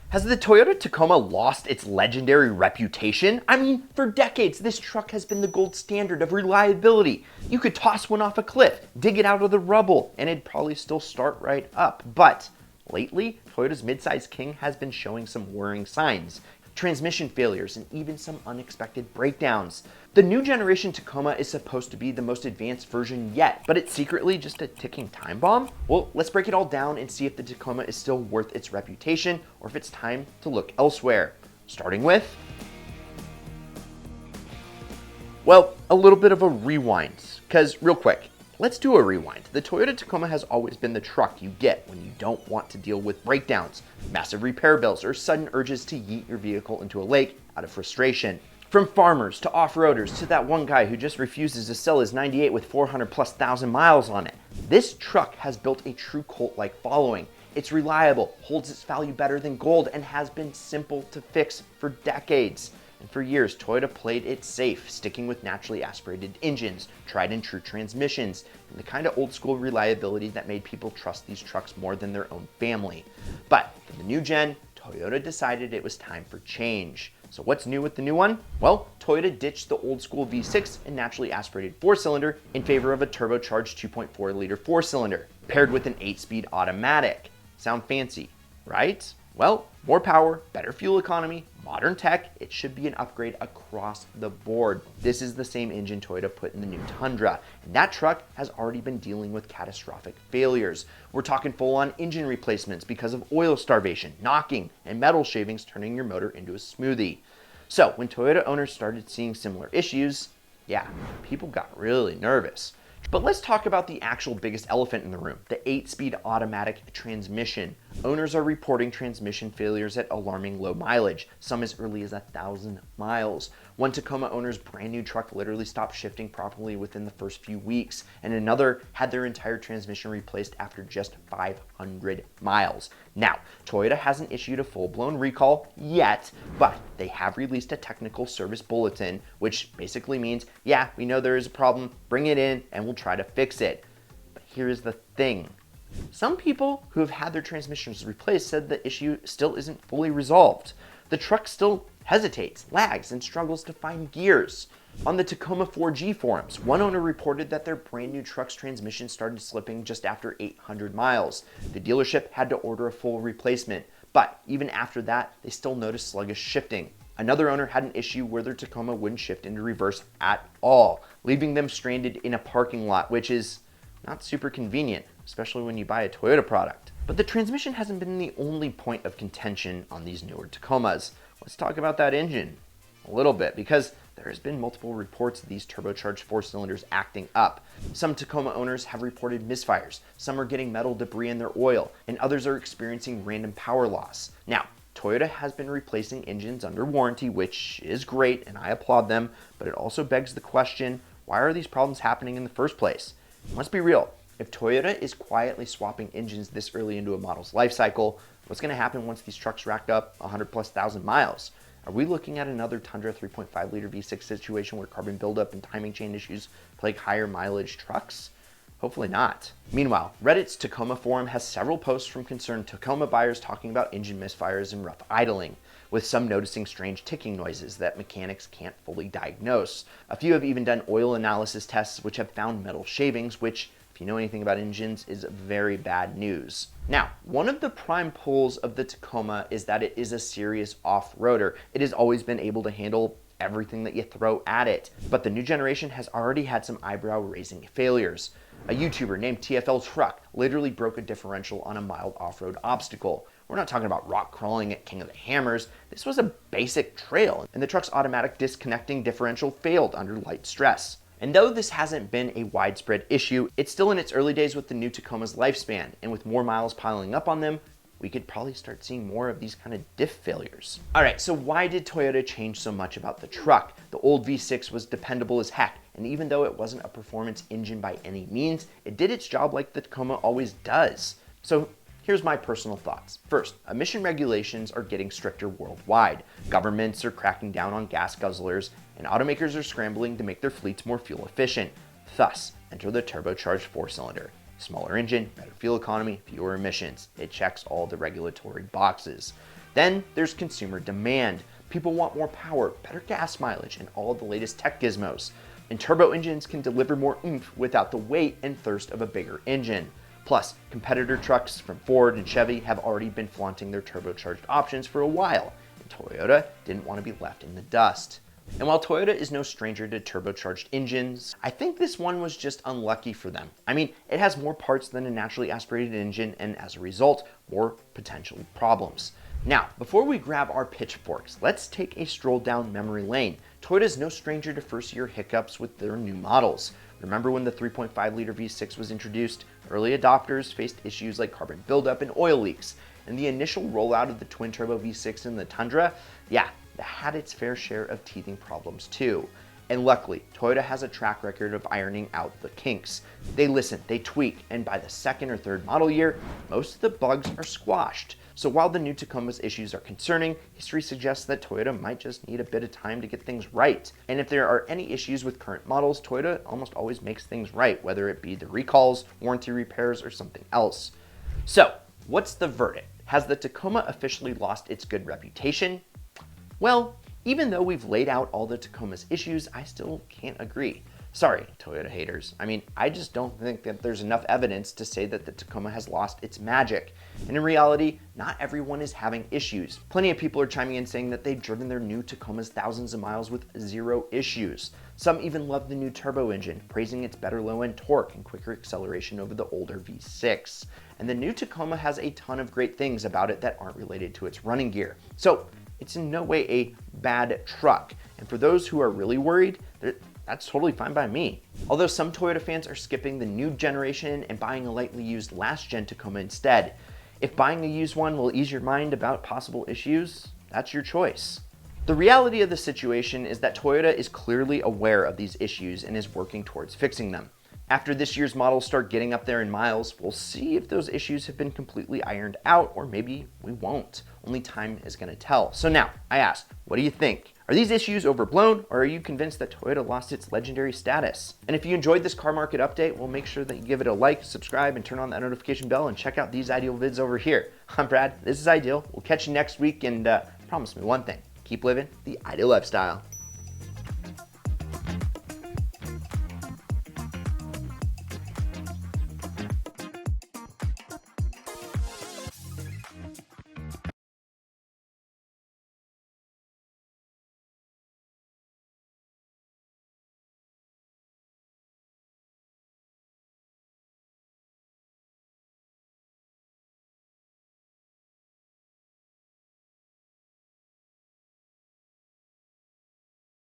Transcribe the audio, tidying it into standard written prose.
Has the Toyota Tacoma lost its legendary reputation? I mean, for decades, this truck has been the gold standard of reliability. You could toss one off a cliff, dig it out of the rubble, and it'd probably still start right up. But lately, Toyota's midsize king has been showing some worrying signs. Transmission failures, and even some unexpected breakdowns. The new generation Tacoma is supposed to be the most advanced version yet, but it's secretly just a ticking time bomb? Well, let's break it all down and see if the Tacoma is still worth its reputation or if it's time to look elsewhere. Starting with, well, a little bit of a rewind, because real quick, let's do a rewind. The Toyota Tacoma has always been the truck you get when you don't want to deal with breakdowns, massive repair bills, or sudden urges to yeet your vehicle into a lake out of frustration. From farmers to off-roaders to that one guy who just refuses to sell his 98 with 400,000+ miles on it. This truck has built a true cult-like following. It's reliable, holds its value better than gold, and has been simple to fix for decades. And for years, Toyota played it safe, sticking with naturally aspirated engines, tried and true transmissions, and the kind of old school reliability that made people trust these trucks more than their own family. But for the new gen, Toyota decided it was time for change. So what's new with the new one? Well, Toyota ditched the old school V6 and naturally aspirated 4-cylinder in favor of a turbocharged 2.4 liter 4-cylinder, paired with an 8-speed automatic. Sound fancy, right? Well, more power, better fuel economy, modern tech, it should be an upgrade across the board. This is the same engine Toyota put in the new Tundra, and that truck has already been dealing with catastrophic failures. We're talking full-on engine replacements because of oil starvation, knocking, and metal shavings turning your motor into a smoothie. So when Toyota owners started seeing similar issues, yeah, people got really nervous. But let's talk about the actual biggest elephant in the room, the 8-speed automatic transmission. Owners are reporting transmission failures at alarming low mileage, some as early as 1,000 miles. One Tacoma owner's brand new truck literally stopped shifting properly within the first few weeks, and another had their entire transmission replaced after just 500 miles. Now, Toyota hasn't issued a full-blown recall yet, but they have released a technical service bulletin, which basically means, yeah, we know there is a problem, bring it in, and we'll try to fix it. But here's the thing. Some people who have had their transmissions replaced said the issue still isn't fully resolved. The truck still hesitates, lags, and struggles to find gears. On the Tacoma 4G forums, one owner reported that their brand new truck's transmission started slipping just after 800 miles. The dealership had to order a full replacement, but even after that, they still noticed sluggish shifting. Another owner had an issue where their Tacoma wouldn't shift into reverse at all, leaving them stranded in a parking lot, which is not super convenient, especially when you buy a Toyota product. But the transmission hasn't been the only point of contention on these newer Tacomas. Let's talk about that engine a little bit, because there has been multiple reports of these turbocharged 4-cylinders acting up. Some Tacoma owners have reported misfires, some are getting metal debris in their oil, and others are experiencing random power loss. Now, Toyota has been replacing engines under warranty, which is great, and I applaud them, but it also begs the question, why are these problems happening in the first place? Let's be real. If Toyota is quietly swapping engines this early into a model's life cycle, what's going to happen once these trucks rack up 100,000+ miles? Are we looking at another Tundra 3.5 liter V6 situation where carbon buildup and timing chain issues plague higher mileage trucks? Hopefully not. Meanwhile, Reddit's Tacoma forum has several posts from concerned Tacoma buyers talking about engine misfires and rough idling, with some noticing strange ticking noises that mechanics can't fully diagnose. A few have even done oil analysis tests which have found metal shavings, which, if you know anything about engines, is very bad news. Now, one of the prime pulls of the Tacoma is that it is a serious off-roader. It has always been able to handle everything that you throw at it, but the new generation has already had some eyebrow-raising failures. A YouTuber named TFL Truck literally broke a differential on a mild off-road obstacle. We're not talking about rock crawling at King of the Hammers. This was a basic trail, and the truck's automatic disconnecting differential failed under light stress. And though this hasn't been a widespread issue, it's still in its early days with the new Tacoma's lifespan, and with more miles piling up on them, we could probably start seeing more of these kind of diff failures. All right, so why did Toyota change so much about the truck? The old V6 was dependable as heck, and even though it wasn't a performance engine by any means, it did its job like the Tacoma always does. So here's my personal thoughts. First, emission regulations are getting stricter worldwide. Governments are cracking down on gas guzzlers, and automakers are scrambling to make their fleets more fuel efficient. Thus, enter the turbocharged 4-cylinder. Smaller engine, better fuel economy, fewer emissions. It checks all the regulatory boxes. Then there's consumer demand. People want more power, better gas mileage, and all of the latest tech gizmos. And turbo engines can deliver more oomph without the weight and thirst of a bigger engine. Plus, competitor trucks from Ford and Chevy have already been flaunting their turbocharged options for a while, and Toyota didn't want to be left in the dust. And while Toyota is no stranger to turbocharged engines, I think this one was just unlucky for them. I mean, it has more parts than a naturally aspirated engine, and as a result, more potential problems. Now, before we grab our pitchforks, let's take a stroll down memory lane. Toyota is no stranger to first-year hiccups with their new models. Remember when the 3.5-liter V6 was introduced? Early adopters faced issues like carbon buildup and oil leaks. And the initial rollout of the twin-turbo V6 in the Tundra, yeah, that had its fair share of teething problems too. And luckily, Toyota has a track record of ironing out the kinks. They listen, they tweak, and by the second or third model year, most of the bugs are squashed. So while the new Tacoma's issues are concerning, history suggests that Toyota might just need a bit of time to get things right. And if there are any issues with current models, Toyota almost always makes things right, whether it be the recalls, warranty repairs, or something else. So, what's the verdict? Has the Tacoma officially lost its good reputation? Well, even though we've laid out all the Tacoma's issues, I still can't agree. Sorry, Toyota haters. I mean, I just don't think that there's enough evidence to say that the Tacoma has lost its magic. And in reality, not everyone is having issues. Plenty of people are chiming in saying that they've driven their new Tacomas thousands of miles with zero issues. Some even love the new turbo engine, praising its better low-end torque and quicker acceleration over the older V6. And the new Tacoma has a ton of great things about it that aren't related to its running gear. So it's in no way a bad truck. And for those who are really worried, that's totally fine by me. Although some Toyota fans are skipping the new generation and buying a lightly used last-gen Tacoma instead. If buying a used one will ease your mind about possible issues, that's your choice. The reality of the situation is that Toyota is clearly aware of these issues and is working towards fixing them. After this year's models start getting up there in miles, we'll see if those issues have been completely ironed out, or maybe we won't. Only time is going to tell. So now, I ask, what do you think? Are these issues overblown, or are you convinced that Toyota lost its legendary status? And if you enjoyed this car market update, well, make sure that you give it a like, subscribe, and turn on that notification bell, and check out these Ideal vids over here. I'm Brad, this is Ideal. We'll catch you next week, and promise me one thing, keep living the Ideal lifestyle.